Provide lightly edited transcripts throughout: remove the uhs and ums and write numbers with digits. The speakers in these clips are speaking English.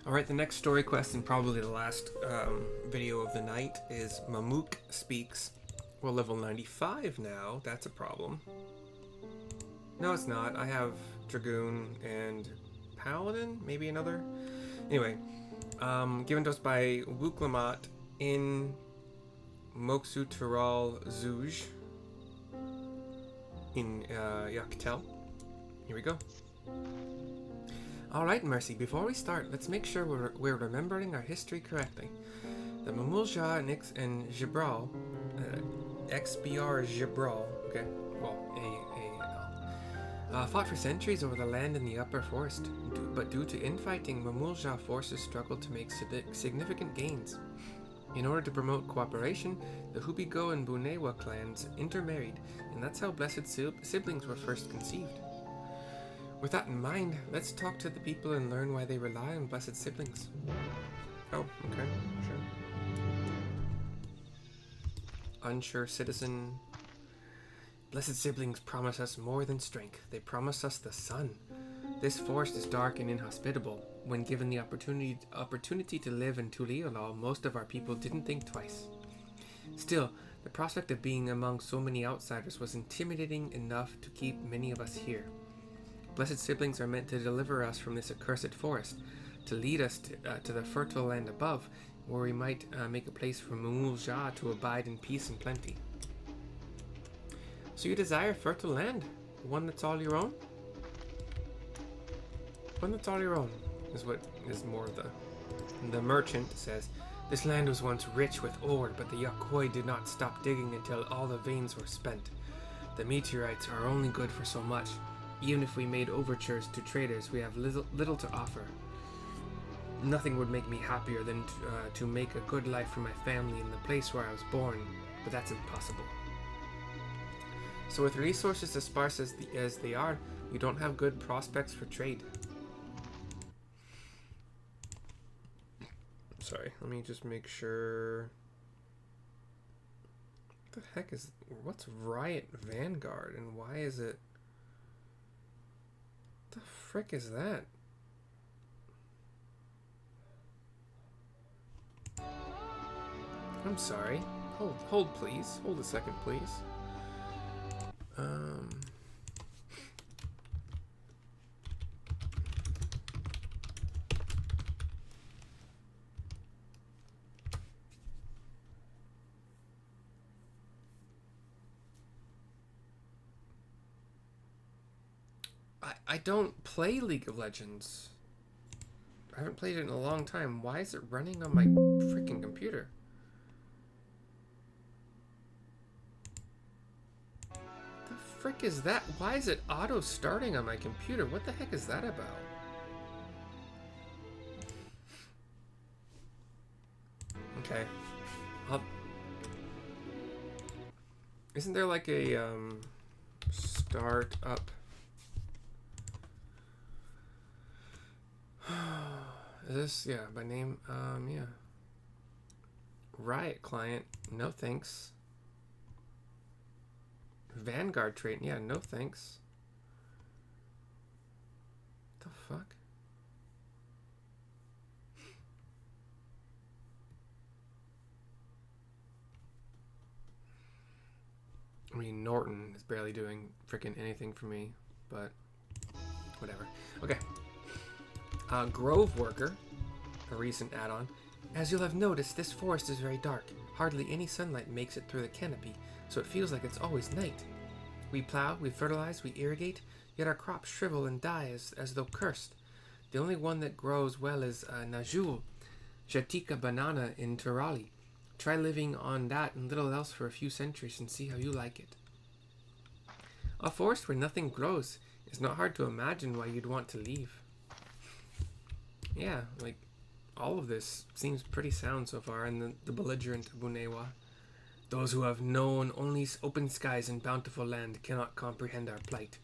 Alright, the next story quest and probably the last video of the night is Mamook Speaks. We're level 95 now. That's a problem. No, it's not. I have Dragoon and Paladin, maybe another. Anyway, given to us by Wuklamat in Moksu Tural Zuj in Yaktel. Here we go. Alright, Mercy, before we start, let's make sure we're remembering our history correctly. The Mamulja and Gibral, XBR Gibral, okay, well, fought for centuries over the land in the upper forest, but due to infighting, Mamulja forces struggled to make significant gains. In order to promote cooperation, the Hubigo and Bunewa clans intermarried, and that's how blessed siblings were first conceived. With that in mind, let's talk to the people and learn why they rely on blessed siblings. Oh, okay, sure. Unsure citizen. Blessed siblings promise us more than strength. They promise us the sun. This forest is dark and inhospitable. When given the opportunity to live in Tuliolal, most of our people didn't think twice. Still, the prospect of being among so many outsiders was intimidating enough to keep many of us here. Blessed siblings are meant to deliver us from this accursed forest, to lead us to the fertile land above, where we might make a place for Mamulja to abide in peace and plenty. So you desire fertile land? One that's all your own? One that's all your own is what is more the merchant says. This land was once rich with ore, but the Yakoi did not stop digging until all the veins were spent. The meteorites are only good for so much. Even if we made overtures to traders, we have little to offer. Nothing would make me happier than to make a good life for my family in the place where I was born, but that's impossible. So with resources as sparse as they are, you don't have good prospects for trade. Sorry, let me just make sure. What the heck is... What's Riot Vanguard, and why is it... What the frick is that? I'm sorry. Hold please. Hold a second, please. I don't play League of Legends. I haven't played it in a long time. Why is it running on my freaking computer? The frick is that? Why is it auto starting on my computer? What the heck is that about? Okay. Isn't there like a start up? Is this, yeah, by name? Yeah. Riot client, no thanks. Vanguard trait, yeah, no thanks. The fuck? I mean, Norton is barely doing freaking anything for me, but whatever. Okay. Grove Worker, a recent add-on. As you'll have noticed, this forest is very dark. Hardly any sunlight makes it through the canopy, so it feels like it's always night. We plow, we fertilize, we irrigate, yet our crops shrivel and die as though cursed. The only one that grows well is Najul, Jatika banana in Turali. Try living on that and little else for a few centuries and see how you like it. A forest where nothing grows. It's not hard to imagine why you'd want to leave. Yeah, like, all of this seems pretty sound so far, and the belligerent Bunewa. Those who have known only open skies and bountiful land cannot comprehend our plight.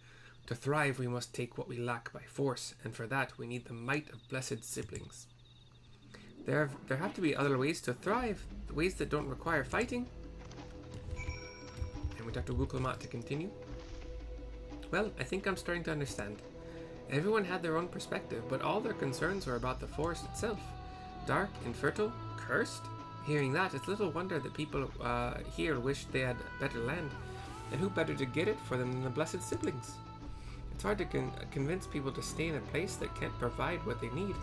To thrive, we must take what we lack by force, and for that we need the might of blessed siblings. There have to be other ways to thrive, ways that don't require fighting. And we talk to Wuklamat to continue. Well, I think I'm starting to understand. Everyone had their own perspective, but all their concerns were about the forest itself. Dark, infertile, cursed? Hearing that, it's little wonder that people here wished they had better land. And who better to get it for them than the blessed siblings? It's hard to convince people to stay in a place that can't provide what they need.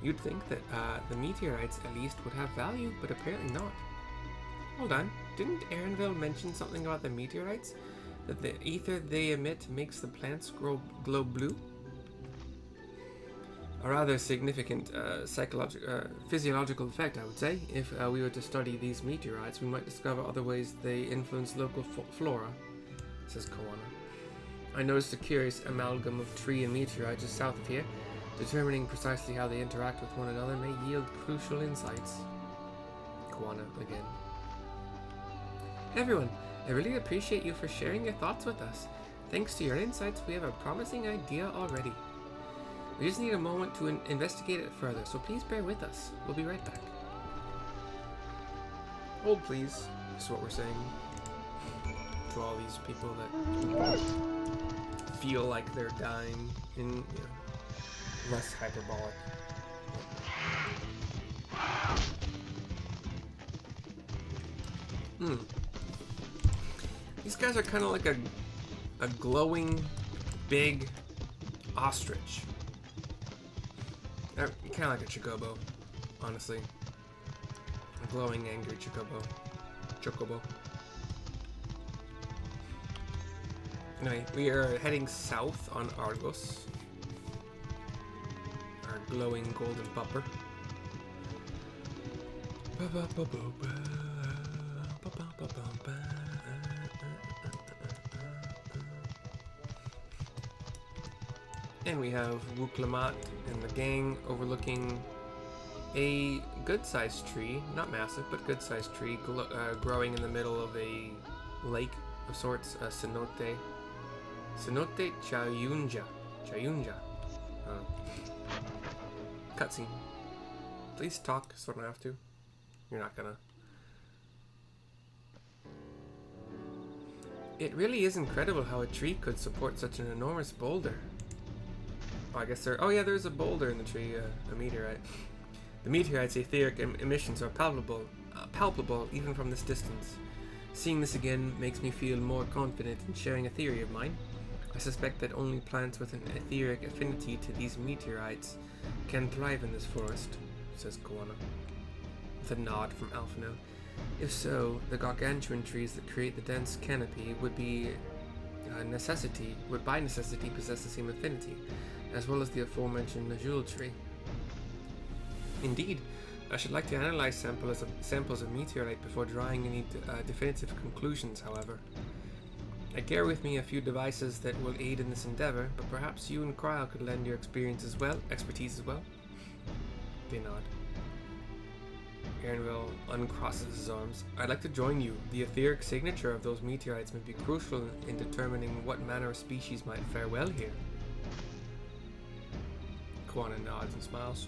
You'd think that the meteorites at least would have value, but apparently not. Hold on, didn't Aaronville mention something about the meteorites? That the ether they emit makes the plants glow blue? A rather significant physiological effect, I would say. If we were to study these meteorites, we might discover other ways they influence local flora, says Koana. I noticed a curious amalgam of tree and meteorite just south of here. Determining precisely how they interact with one another may yield crucial insights. Koana again. Everyone, I really appreciate you for sharing your thoughts with us. Thanks to your insights, we have a promising idea already. We just need a moment to investigate it further, so please bear with us. We'll be right back. Hold please, is what we're saying to all these people that feel like they're dying in, less hyperbolic. These guys are kind of like a glowing, big ostrich. Kind of like a chocobo, honestly. A glowing, angry chocobo. Anyway, we are heading south on Argos. Our glowing golden pupper. And we have Wuklamat and the gang overlooking a good-sized tree, not massive, but good-sized tree, growing in the middle of a lake of sorts, a cenote. Cenote Chayunja. Cutscene. Please talk, so I don't have to. You're not gonna. It really is incredible how a tree could support such an enormous boulder. Oh, I guess there's a boulder in the tree, a meteorite. The meteorite's etheric emissions are palpable even from this distance. Seeing this again makes me feel more confident in sharing a theory of mine. I suspect that only plants with an etheric affinity to these meteorites can thrive in this forest, says Koana, with a nod from Alphino. If so, the gargantuan trees that create the dense canopy would by necessity possess the same affinity, as well as the aforementioned Najul tree. Indeed, I should like to analyze samples of meteorite before drawing any definitive conclusions, however. I carry with me a few devices that will aid in this endeavor, but perhaps you and Cryle could lend your expertise as well. They nod. Aaronville uncrosses his arms. I'd like to join you. The etheric signature of those meteorites may be crucial in determining what manner of species might fare well here. Koana nods and smiles.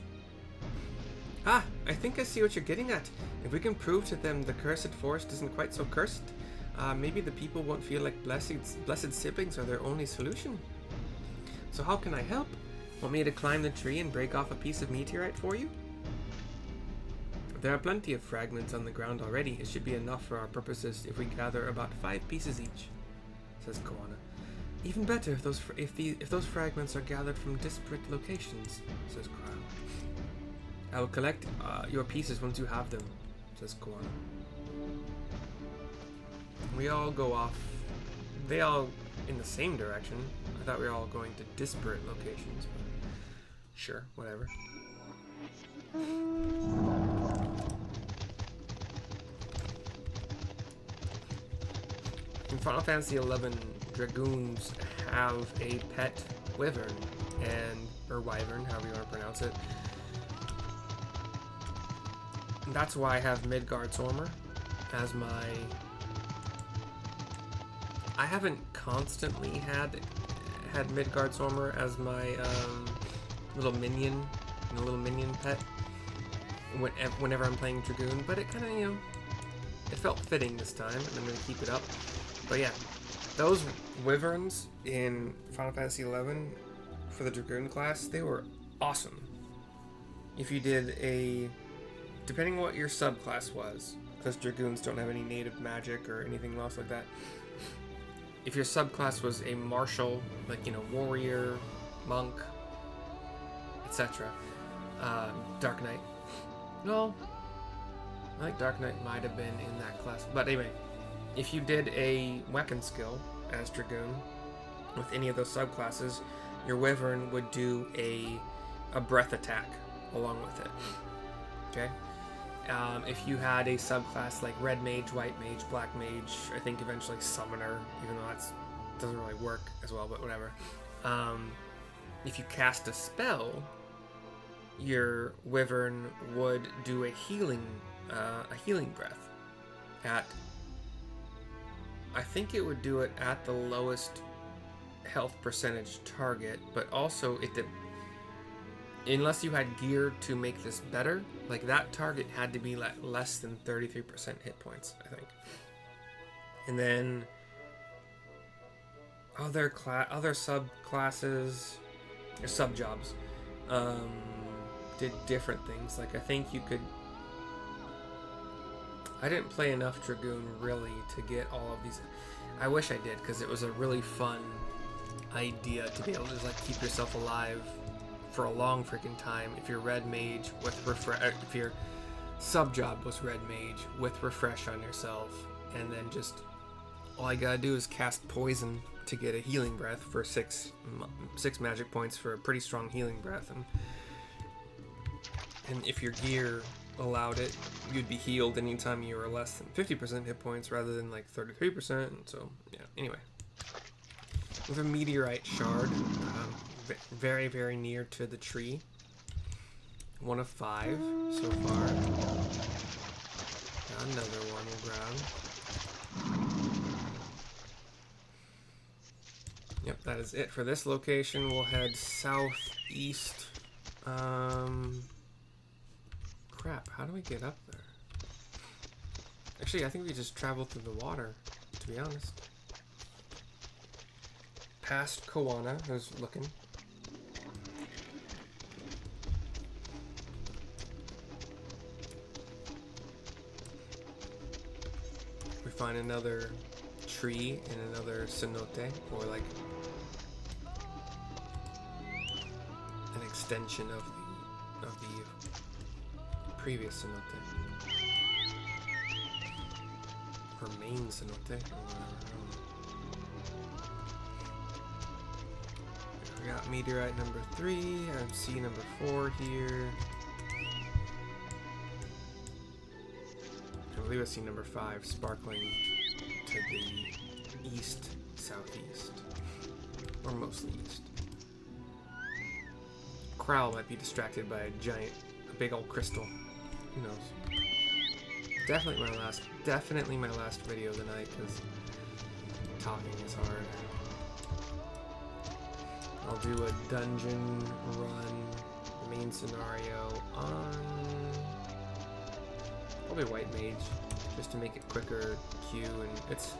Ah, I think I see what you're getting at. If we can prove to them the cursed forest isn't quite so cursed, maybe the people won't feel like blessed siblings are their only solution. So how can I help? Want me to climb the tree and break off a piece of meteorite for you? There are plenty of fragments on the ground already. It should be enough for our purposes if we gather about 5 pieces each, says Koana. Even better if those fragments are gathered from disparate locations, says Cryle. I will collect your pieces once you have them, says Koana. We all go off. They all in the same direction. I thought we were all going to disparate locations, but sure, whatever. In Final Fantasy XI, dragoons have a pet wyvern, or wyvern, however you want to pronounce it. And that's why I have Midgard's armor as my. I haven't constantly had Midgard's armor as my little minion pet whenever I'm playing dragoon, but it kind of it felt fitting this time, and I'm gonna keep it up. But yeah, those wyverns in Final Fantasy XI, for the Dragoon class, they were awesome. If you did a... Depending on what your subclass was, because Dragoons don't have any native magic or anything else like that. If your subclass was a martial, like, you know, warrior, monk, etc. Dark Knight. No, I think Dark Knight might have been in that class. But anyway, if you did a weapon skill as Dragoon with any of those subclasses, your Wyvern would do a breath attack along with it. Okay? If you had a subclass like Red Mage, White Mage, Black Mage, I think eventually Summoner, even though that doesn't really work as well, but whatever. If you cast a spell, your Wyvern would do a healing breath at, I think it would do it at the lowest health percentage target, but also unless you had gear to make this better, like that target had to be like less than 33% hit points, I think. And then other subclasses or subjobs did different things. Like I think you could. I didn't play enough Dragoon really to get all of these. I wish I did, because it was a really fun idea to be able to just like keep yourself alive for a long freaking time. If you're Red Mage with if your sub job was Red Mage with refresh on yourself, and then just all you gotta do is cast poison to get a healing breath for six magic points for a pretty strong healing breath, and if your gear allowed it, you'd be healed anytime you were less than 50% hit points rather than like 33%. And so yeah, anyway, with a meteorite shard, very, very near to the tree. 1 of 5 so far. Got another one we'll grab. Yep, that is it for this location. We'll head southeast. Crap, how do we get up there? Actually, I think we just travel through the water, to be honest. Past Koana, who's looking. We find another tree and another cenote, or like an extension of the previous cenote, or main cenote, or whatever. We got meteorite number 3, MC number 4 here. I believe I see number 5 sparkling to the east, southeast, or mostly east. Crowl might be distracted by a big old crystal. Who knows? Definitely my last video of the night, because talking is hard. I'll do a dungeon run, main scenario on probably White Mage, just to make it quicker queue, and it's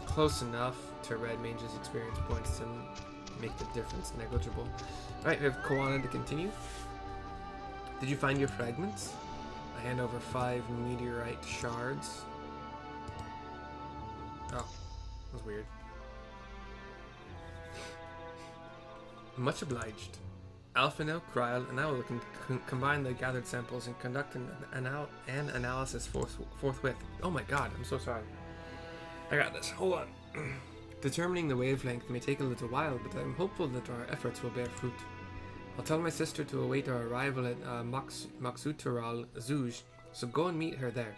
close enough to Red Mage's experience points to make the difference negligible. Alright, we have Koana to continue. Did you find your fragments? I hand over 5 meteorite shards. Oh, that was weird. Much obliged. Alphino, Kryl, and I will combine the gathered samples and conduct an analysis forthwith. Oh my god, I'm so sorry. I got this. Hold on. Determining the wavelength may take a little while, but I'm hopeful that our efforts will bear fruit. I'll tell my sister to await our arrival at Maksutural Zuj, so go and meet her there.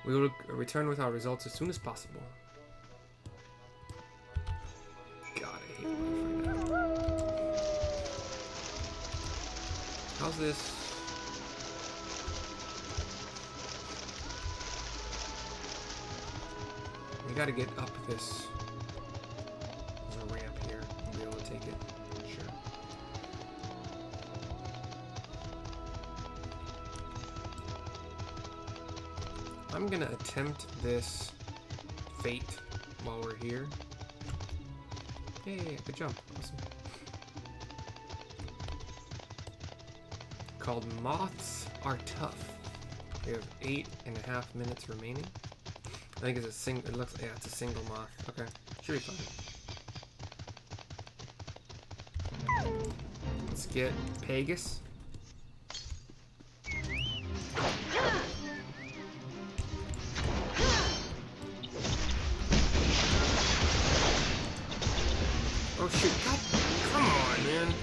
We will return with our results as soon as possible. God, I hate when I find out. How's this? We gotta get up this. There's a ramp here. We'll be able to take it. Sure. I'm gonna attempt this fate while we're here. Yay, good jump. Awesome. called Moths Are Tough. We have 8.5 minutes remaining. I think it's a single. It looks, yeah, it's a single moth. Okay, should be fine. Let's get Pegasus. Oh shoot! God, come on, man.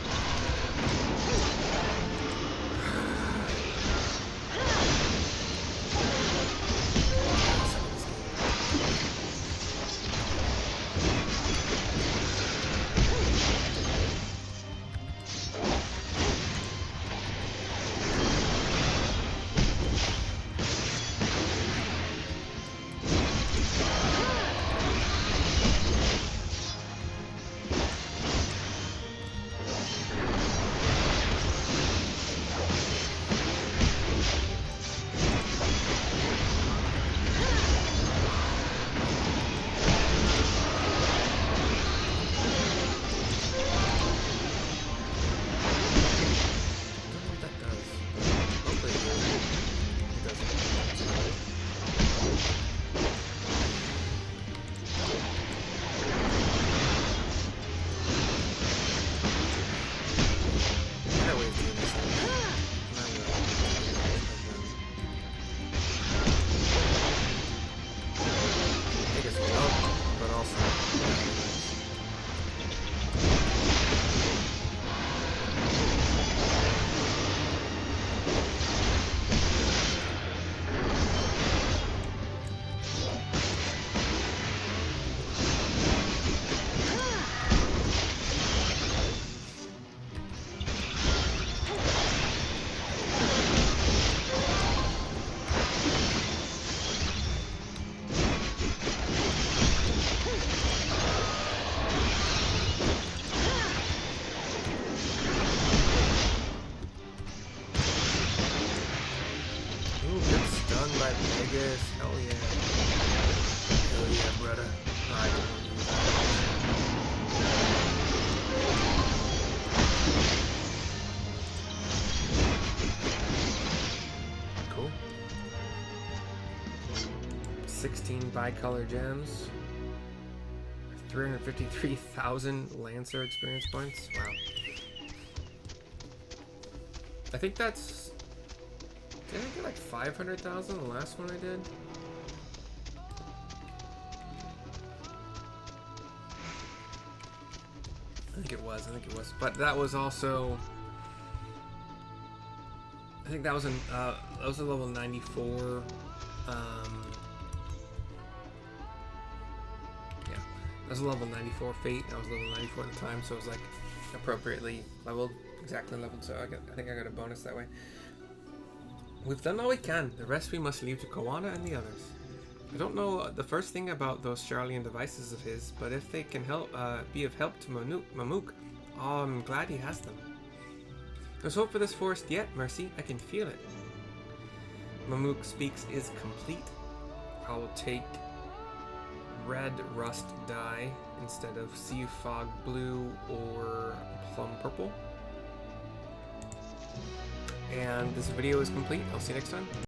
Vegas, hell yeah. Hell yeah, brother. Alright. Cool. 16 bicolor gems. 353,000 Lancer experience points. Wow. I think that's... Did I get like 500,000 the last one I did? I think it was. But that was also... I think that was a level 94. Yeah, that was a level 94 fate. I was level 94 at the time, so it was like appropriately leveled, exactly leveled. So I think I got a bonus that way. We've done all we can. The rest we must leave to Koana and the others. I don't know the first thing about those Charlian devices of his, but if they can help, be of help to Mamook, oh, I'm glad he has them. There's hope for this forest yet, Mercy. I can feel it. Mamook speaks is complete. I will take red rust dye instead of sea fog blue or plum purple. And this video is complete. I'll see you next time.